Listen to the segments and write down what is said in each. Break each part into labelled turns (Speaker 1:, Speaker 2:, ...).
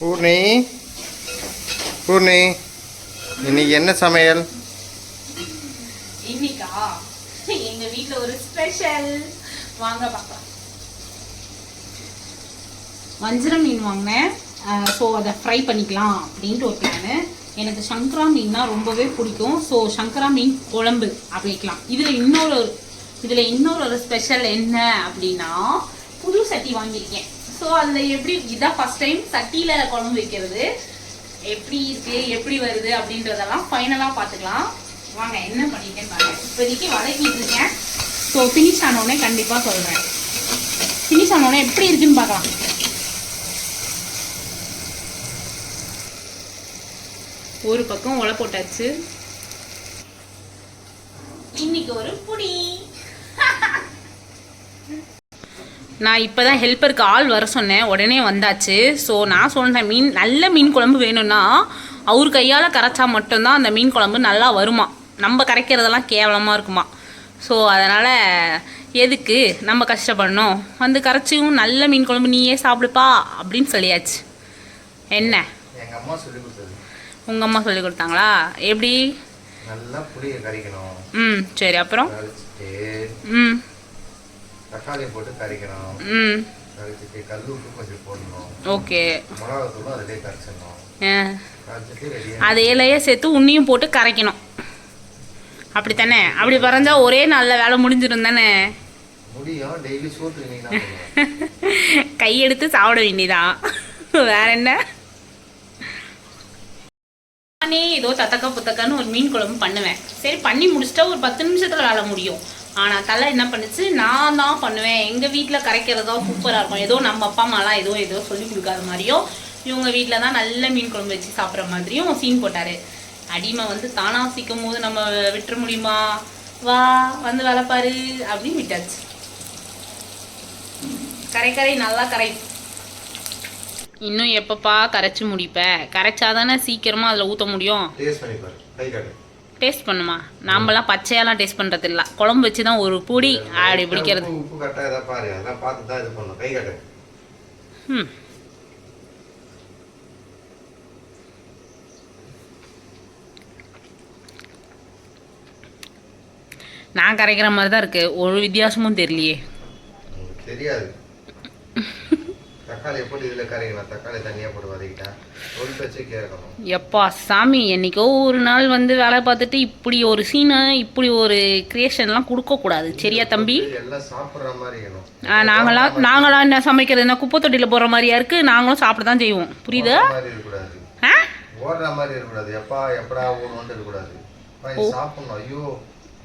Speaker 1: பூர்ணி பூர்ணி இன்னைக்கு என்ன சமையல்?
Speaker 2: இன்னைக்கா எங்க வீட்ல ஒரு ஸ்பெஷல். வாங்க பார்க்கலாம். வஞ்சரம் மீன் வாங்கினேன். ஸோ அதை ஃப்ரை பண்ணிக்கலாம் அப்படின்ட்டு ஒரு பிளானு. எனக்கு சங்கரா மீன்னா ரொம்பவே பிடிக்கும். ஸோ சங்கரா மீன் குழம்பு அப்படி வைக்கலாம். இதில் இன்னொரு ஸ்பெஷல் என்ன அப்படின்னா, புது சட்டி வாங்கியிருக்கேன். ஸோ அதில் இதான் ஃபர்ஸ்ட் டைம் சட்டியில் குழம்பு வைக்கிறது. எப்படி இருக்கு, எப்படி வருது அப்படின்றதெல்லாம் ஃபைனலாக பார்த்துக்கலாம். வாங்க என்ன பண்ணிட்டேன்னு பாருங்க. இப்போதைக்கு வதக்கிட்டு இருக்கேன். ஸோ ஃபினிஷ் ஆனோடனே கண்டிப்பாக சொல்கிறேன். ஃபினிஷ் ஆனோடனே எப்படி இருக்குன்னு பார்க்கலாம். ஒரு பக்கம் உலை போட்டாச்சு. இன்னைக்கு ஒரு புடி. நான் இப்போ தான் ஹெல்ப்பருக்கு ஆள் வர சொன்னேன், உடனே வந்தாச்சு. ஸோ நான் சொன்னேன், நல்ல மீன் குழம்பு வேணும்னா அவர் கையால் கரைச்சா மட்டும்தான் அந்த மீன் குழம்பு நல்லா வருமா. நம்ம கரைக்கிறதெல்லாம் கேவலமாக இருக்குமா. ஸோ அதனால் எதுக்கு நம்ம கஷ்டப்படணும், வந்து கரைச்சியும் நல்ல மீன் குழம்பு நீயே சாப்பிடுப்பா அப்படின்னு சொல்லியாச்சு. என்ன
Speaker 1: எங்கள் அம்மா சொல்லி கொடுத்தது.
Speaker 2: உங்கள் அம்மா சொல்லி கொடுத்தாங்களா? எப்படி?
Speaker 1: நல்லா புளியை கரைக்கணும்.
Speaker 2: சரி. அப்புறம்
Speaker 1: தக்காளி போட்டு கரைக்கணும். கரைச்சிட்டு கல் உப்பு கொஞ்சம் போடணும்.
Speaker 2: ஓகே.
Speaker 1: மிளகாத்தூளும் அதிலே கரைச்சிடணும்.
Speaker 2: அது இலையே சேர்த்து உன்னியும் போட்டு கரைக்கணும். அப்படித்தானே? அப்படி பறந்தா ஒரே நாளில் வேலை முடிஞ்சிடும் தானே?
Speaker 1: முடியும். டெய்லி சோத்து
Speaker 2: கையெடுத்து சாப்பிட வேண்டியதான். வேற என்ன? நானே ஏதோ தத்தக்கா புத்தக்கான்னு ஒரு மீன் குழம்பு பண்ணுவேன். சரி, பண்ணி முடிச்சிட்டா ஒரு 10 நிமிஷத்துல வேலை முடியும். ஆனால் தலை என்ன பண்ணுச்சு, நான் தான் பண்ணுவேன். எங்கள் வீட்டில் கரைக்கிறது தான் சூப்பராக இருக்கும். ஏதோ நம்ம அப்பா அம்மாலாம் ஏதோ சொல்லி கொடுக்காத மாதிரியும், இவங்க வீட்டில் தான் நல்ல மீன் குழம்பு வச்சு சாப்பிட்ற மாதிரியும் சீன் போட்டார். அடிமை வந்து தானாக சிக்கும் போது நம்ம விட்டுற முடியுமா? வா வந்து வேலைப்பாரு அப்படின்னு விட்டாச்சு. கரை நல்லா கரை. இன்னும் எப்பப்பா கரைச்சி முடிப்பேன்? கரைச்சாதானே சீக்கிரமாக அதில் ஊற்ற முடியும். டேஸ்ட் பண்ணுமா? நாமெல்லாம் பச்சையெல்லாம் டேஸ்ட் பண்ணுறது இல்லை. குழம்பு வச்சு தான் ஒரு பொடி அப்படி பிடிக்கிறது. நான் கரைக்கிற மாதிரி தான் இருக்கு. ஒரு வித்தியாசமும் தெரியலையே.
Speaker 1: தெரியாது. தக்காளி போட்டு இதில் கரைக்கலாம். தக்காளி தனியாக போட்டு வதக்கிட்டா ஒரு பச்சை கேட்கணும்.
Speaker 2: எப்பா சாமி, என்னைக்கோ ஒரு நாள் வந்து வேலை பார்த்துட்டு இப்படி ஒரு சீனை, இப்படி ஒரு கிரியேஷன்லாம் கொடுக்கக்கூடாது. சரியா தம்பி?
Speaker 1: எல்லாம் சாப்பிட்ற மாதிரி இருக்கணும்.
Speaker 2: நாங்களாம் என்ன சமைக்கிறது என்ன குப்பை தொட்டியில் போடுற மாதிரியா இருக்கு? நாங்களும் சாப்பிட தான் செய்வோம். புரியுதா?
Speaker 1: ஓடுற மாதிரி இருக்கக்கூடாது. எப்படா ஓடுவோன்னு இருக்கக்கூடாது. சாப்பிடணும். ஐயோ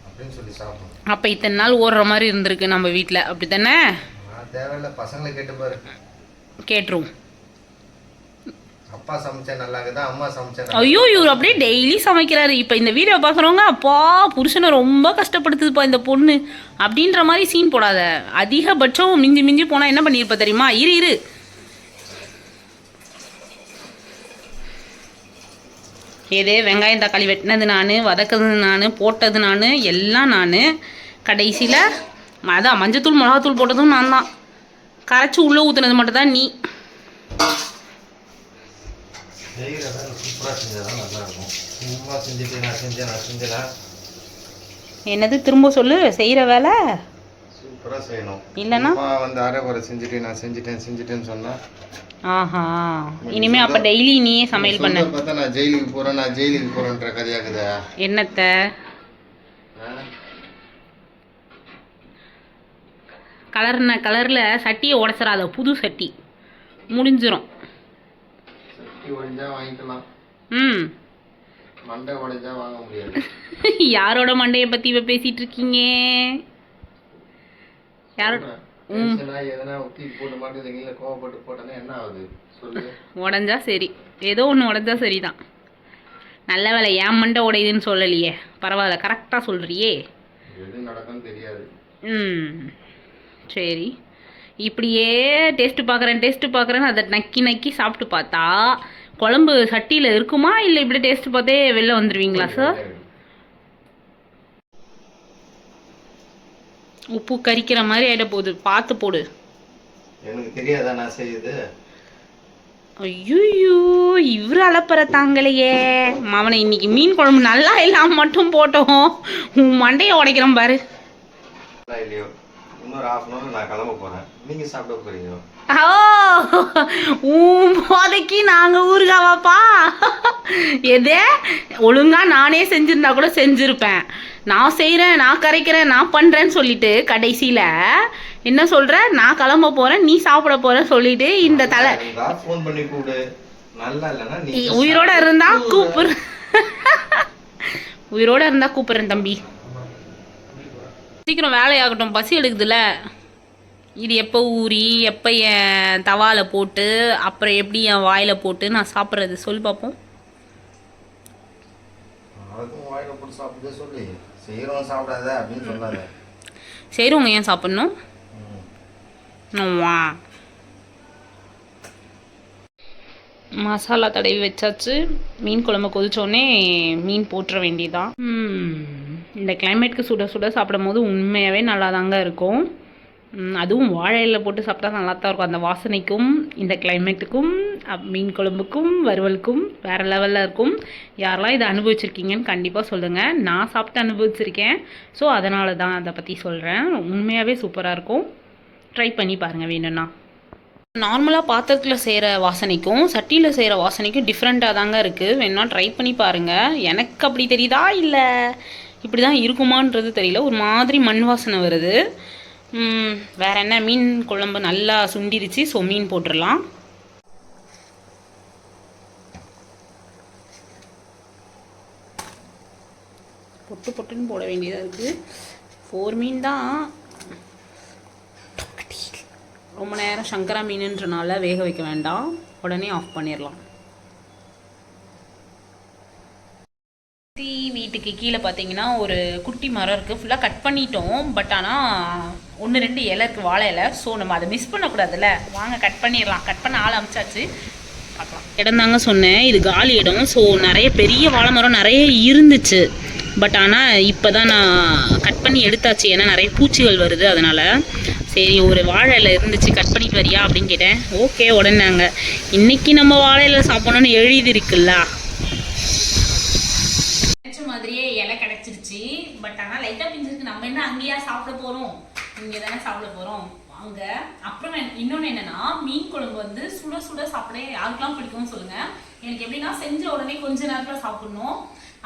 Speaker 1: அப்படின்னு சொல்லி சாப்பிடணும்.
Speaker 2: அப்போ இத்தனை நாள் ஓடுற மாதிரி இருந்திருக்கு நம்ம வீட்டில். அப்படி தானே?
Speaker 1: தேவையில்ல. பசங்களை கேட்டு பாரு.
Speaker 2: கேட்டுரும்.
Speaker 1: அப்பா சமைச்சா நல்லா இருக்குதா, அம்மா சமைச்சா?
Speaker 2: ஐயோ, இவர் அப்படியே டெய்லி சமைக்கிறாரு. இப்போ இந்த வீடியோ பார்க்குறவங்க, அப்பா புருஷனை ரொம்ப கஷ்டப்படுத்துதுப்பா இந்த பொண்ணு அப்படின்ற மாதிரி சீன் போடாத. அதிகபட்சம் மிஞ்சி போனால் என்ன பண்ணியிருப்ப தெரியுமா? இரு ஏதே வெங்காயம் தக்காளி வெட்டினது நான், வதக்குறது நான், போட்டது நான், எல்லாம் நான். கடைசியில் அதான் மஞ்சத்தூள் மிளகாத்தூள் போட்டதும் நான் தான். கரைச்சி உள்ளே ஊற்றுனது மட்டும் தான் நீ. என்னது திரும்ப சொல்லு? செய்கிற வேலை
Speaker 1: சூப்பராக செய்யணும்.
Speaker 2: இல்லைன்னா
Speaker 1: வந்து அரைக்குறை செஞ்சுட்டு நான் செஞ்சுட்டேன்னு சொன்னேன்.
Speaker 2: ஆஹா, இனிமே அப்போ டெய்லி நீயே சமையல் பண்ண.
Speaker 1: பார்த்தா நான் ஜெயிலுக்கு போகிறேன்ற கதையாக்குதா?
Speaker 2: என்னத்த கலரில் சட்டியை உடச்சிடாத. புது சட்டி முடிஞ்சிடும்.
Speaker 1: மண்டை உடைஞ்சா வாங்க முடியாது.
Speaker 2: யாரோட மண்டையை பற்றி இப்போ பேசிகிட்டு இருக்கீங்க? யாரோட? உடஞ்சா சரி, ஏதோ ஒன்று உடஞ்சா சரிதான். நல்ல வேலை ஏன் மண்டை உடையுதுன்னு சொல்லலையே. பரவாயில்ல, கரெக்டாக சொல்கிறியே.
Speaker 1: எது நடக்கும்னு தெரியாது.
Speaker 2: சரி, இப்படியே டேஸ்ட்டு பார்க்குறேன்னு அதை நக்கி சாப்பிட்டு பார்த்தா குழம்பு சட்டியில் இருக்குமா, இல்லை இப்படி டேஸ்ட்டு பார்த்தே வெளில வந்துடுவீங்களா சார்? உப்பு கரிக்கிற மாதிரி ஆகிட போகுது. பார்த்து போடு.
Speaker 1: எனக்கு தெரியாதா நான் செய்யுது?
Speaker 2: ஐயோ இவரு அலப்பற தாங்கலையே அவனை இன்னைக்கு மீன் குழம்பு நல்லா இல்லாம மட்டும் போட்டோம் உன் மண்டையை உடைக்கிறோம் பாரு.
Speaker 1: இல்லையோ இன்னொரு ½ அன் ஹவர் நான் கிளம்ப போறேன், நீங்க சாப்பிட போறீங்க.
Speaker 2: போதைக்கு நாங்க ஊருகாவாப்பா எதே ஒழுங்கா நானே செஞ்சிருந்தா கூட செஞ்சிருப்பேன். நான் செய்கிறேன், நான் கரைக்கிறேன், நான் பண்ணுறேன்னு சொல்லிட்டு கடைசியில் என்ன சொல்கிற, நான் கிளம்ப போகிறேன், நீ சாப்பிட போகிற சொல்லிட்டு இந்த தலை
Speaker 1: ஃபோன் பண்ணி கூப்பிடு. நல்லா இல்லைன்னா நீ
Speaker 2: உயிரோட இருந்தா கூப்பிடு, உயிரோட இருந்தா கூப்பிடுறேன் தம்பி. சீக்கிரம் வேலையாகட்டும், பசி எடுக்குதுல்ல. இது எப்போ ஊறி எப்போ என் தவால போட்டு அப்புறம் எப்படி என் வாயில் போட்டு நான் சாப்பிட்றது சொல்லி பார்ப்போம்.
Speaker 1: வாயில போட்டு சாப்பிட்டு சொல்லி செய்கிறவங்க சாப்பிடாத அப்படின்னு சொல்லாத.
Speaker 2: செய்கிறவங்க ஏன் சாப்பிட்ணும்? வா மசாலா தடவி வச்சாச்சு. மீன் குழம்பு கொதிச்சோடனே மீன் போட்டுற வேண்டியதான். இந்த கிளைமேட்டுக்கு சுட சுட சாப்பிடும் போது உண்மையாகவே நல்லா தாங்க இருக்கும். அதுவும் வாழை இலையில் போட்டு சாப்பிட்டா நல்லா தான் இருக்கும். அந்த வாசனைக்கும் இந்த கிளைமேட்டுக்கும் மீன் குழம்புக்கும் வறுவலுக்கும் வேறு லெவலில் இருக்கும். யாரெல்லாம் இதை அனுபவிச்சிருக்கீங்கன்னு கண்டிப்பாக சொல்லுங்கள். நான் சாப்பிட்டு அனுபவிச்சிருக்கேன், ஸோ அதனால தான் அதை பற்றி சொல்கிறேன். உண்மையாகவே சூப்பராக இருக்கும், ட்ரை பண்ணி பாருங்கள் வேணும்னா. நார்மலாக பாத்திரத்தில் செய்கிற வாசனைக்கும் சட்டியில் செய்கிற வாசனைக்கும் டிஃப்ரெண்ட்டாக தாங்க இருக்குது. வேணும்னா ட்ரை பண்ணி பாருங்கள். எனக்கு அப்படி தெரியுதா இல்லை இப்படி தான் இருக்குமான்றது தெரியல, ஒரு மாதிரி மண் வாசனை வருது. வேறு என்ன, மீன் குழம்பு நல்லா சுண்டிருச்சு, ஸோ மீன் போட்டுடலாம். பொட்டு பொட்டுன்னு போட வேண்டியதாக இருக்குது. 4 மீன் தான், ரொம்ப நேரம் சங்கரா மீனுன்றனால வேக வைக்க வேண்டாம், உடனே ஆஃப் பண்ணிடலாம். வீட்டுக்கு கீழே பார்த்தீங்கன்னா ஒரு குட்டி மரம் இருக்குது, ஃபுல்லாக கட் பண்ணிட்டோம். பட் ஆனால் 1-2 இலை இருக்குது, வாழை இலை. ஸோ நம்ம அதை மிஸ் பண்ணக்கூடாதுல்ல, வாங்க கட் பண்ணிடலாம். கட் பண்ண ஆள் அமைச்சாச்சு, பார்க்கலாம். இடம் தாங்க சொன்னேன், இது காலி இடம். ஸோ நிறைய பெரிய வாழை மரம் நிறைய இருந்துச்சு. பட் ஆனால் இப்போ தான் நான் கட் பண்ணி எடுத்தாச்சு, ஏன்னா நிறைய பூச்சிகள் வருது. அதனால் சரி ஒரு வாழை இலை இருந்துச்சு, கட் பண்ணிட்டு வரியா அப்படின்னு கேட்டேன். ஓகே உடனேங்க. இன்றைக்கி நம்ம வாழை இலை சாப்பிடணும்னு எழுதிருக்குல்ல, மாதிரியே இலை கிடைச்சிருச்சு. பட் ஆனால் லைட்டாக பிஞ்சிருக்கு. நம்ம என்ன அங்கேயா சாப்பிட போகிறோம், இங்கே தானே சாப்பிட போகிறோம் வாங்க. அப்புறம் இன்னொன்று என்னென்னா, மீன் குழம்பு வந்து சுட சுட சாப்பிட யாருக்கெல்லாம் பிடிக்கும்னு சொல்லுங்கள். எனக்கு எப்படின்னா செஞ்ச உடனே கொஞ்ச நேரத்தில் சாப்பிட்ணும்,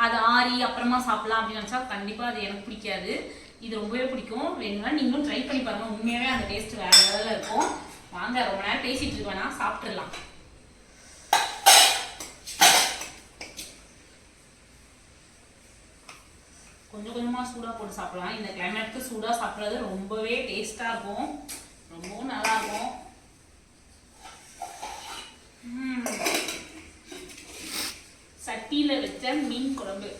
Speaker 2: அது ஆறி அப்புறமா சாப்பிடலாம் அப்படின்னு நினச்சா கண்டிப்பாக அது எனக்கு பிடிக்காது. இது ரொம்பவே பிடிக்கும். வேணும்னா நீங்களும் ட்ரை பண்ணி பாருங்கள், உண்மையாகவே அந்த டேஸ்ட் வேறு லெவலில் இருக்கும். வாங்க ரொம்ப நேரம் பேசிகிட்டு இருக்கேன்னா சாப்பிட்றலாம். கொஞ்சம் கொஞ்சமாக சூடாக போட்டு சாப்பிடலாம். இந்த கிளைமேட்டுக்கு சூடாக சாப்பிட்றது ரொம்பவே டேஸ்ட்டாக இருக்கும், ரொம்பவும் நல்லாயிருக்கும். சட்டியில் வச்ச மீன் குழம்பு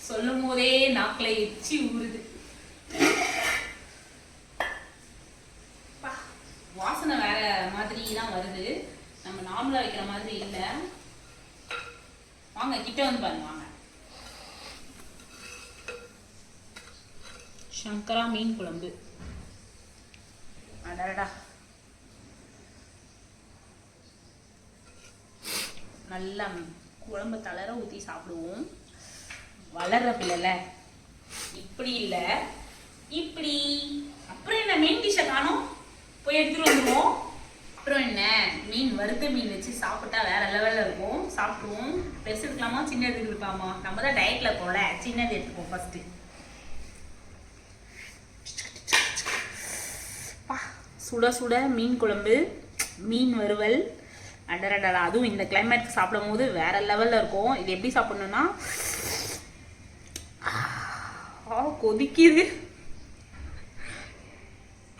Speaker 2: சொல்லும் போதே நாக்கில் எச்சி ஊறுது. வாசனை வேற மாதிரி தான் வருது, நம்ம நார்மலாக வைக்கிற மாதிரி இல்லை. வாங்க கிட்ட வந்து பாருங்க. வாங்க, சங்கரா மீன் குழம்பு. அடடா, நல்லா குழம்பு தளர ஊற்றி சாப்பிடுவோம். வளர்ற பிள்ளைல இப்படி இல்லை இப்படி. அப்புறம் என்ன, மீன் டிஷ்ஷை காணோம், போய் எடுத்துட்டு வந்துடுவோம். அப்புறம் என்ன, மீன் வறுத்த மீன் வச்சு சாப்பிட்டா வேற லெவலில் இருக்கும். சாப்பிடுவோம். பெருசு எடுக்கலாமா சின்னது எடுக்கலாமா? நம்ம தான் டயட்டில் போல, சின்னது எடுத்துப்போம் ஃபஸ்ட்டு. சுட சுட மீன் குழம்பு, மீன் வறுவல், அடரடா. அதுவும் இந்த கிளைமேட்டுக்கு சாப்பிடும் போது வேற லெவலில் இருக்கும். இது எப்படி சாப்பிடணும்னா, கொதிக்குது.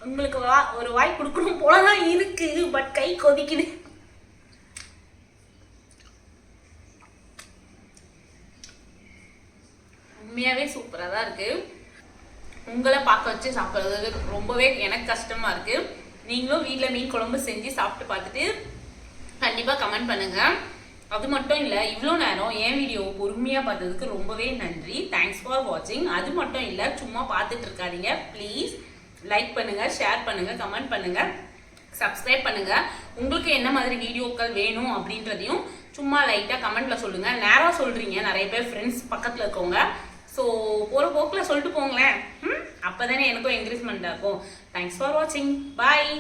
Speaker 2: உங்களுக்கு ஒரு வாய் கொடுக்கணும் போலதான் இருக்கு, பட் கை கொதிக்குது. உண்மையாவே சூப்பரா தான் இருக்கு. உங்களை பார்க்க வச்சு சாப்பிட்றது ரொம்பவே எனக்கு கஷ்டமா இருக்கு. நீங்களும் வீட்டில் மீன் குழம்பு செஞ்சு சாப்பிட்டு பார்த்துட்டு கண்டிப்பாக கமெண்ட் பண்ணுங்க. அது மட்டும் இல்லை, இவ்வளோ நேரம் என் வீடியோவை பொறுமையாக பார்த்ததுக்கு ரொம்பவே நன்றி. தேங்க்ஸ் ஃபார் வாட்சிங். அது மட்டும் இல்லை, சும்மா பார்த்துட்டு இருக்காதீங்க. ப்ளீஸ் லைக் பண்ணுங்க, ஷேர் பண்ணுங்க, கமெண்ட் பண்ணுங்க. சப்ஸ்கிரைப் பண்ணுங்க. உங்களுக்கு என்ன மாதிரி வீடியோக்கள் வேணும் அப்படின்றதையும் சும்மா லைட்டா கமெண்ட்ல சொல்லுங்க. நேரா சொல்றீங்க நிறைய பேர் ஃப்ரெண்ட்ஸ் பக்கத்துல இருக்கவங்க. ஸோ போற போக்குல சொல்லிட்டு போங்களேன். அப்பதானே எனக்கும் என்கரேஜ்மெண்டா இருக்கும். தேங்க்ஸ் ஃபார் வாட்சிங். பாய்.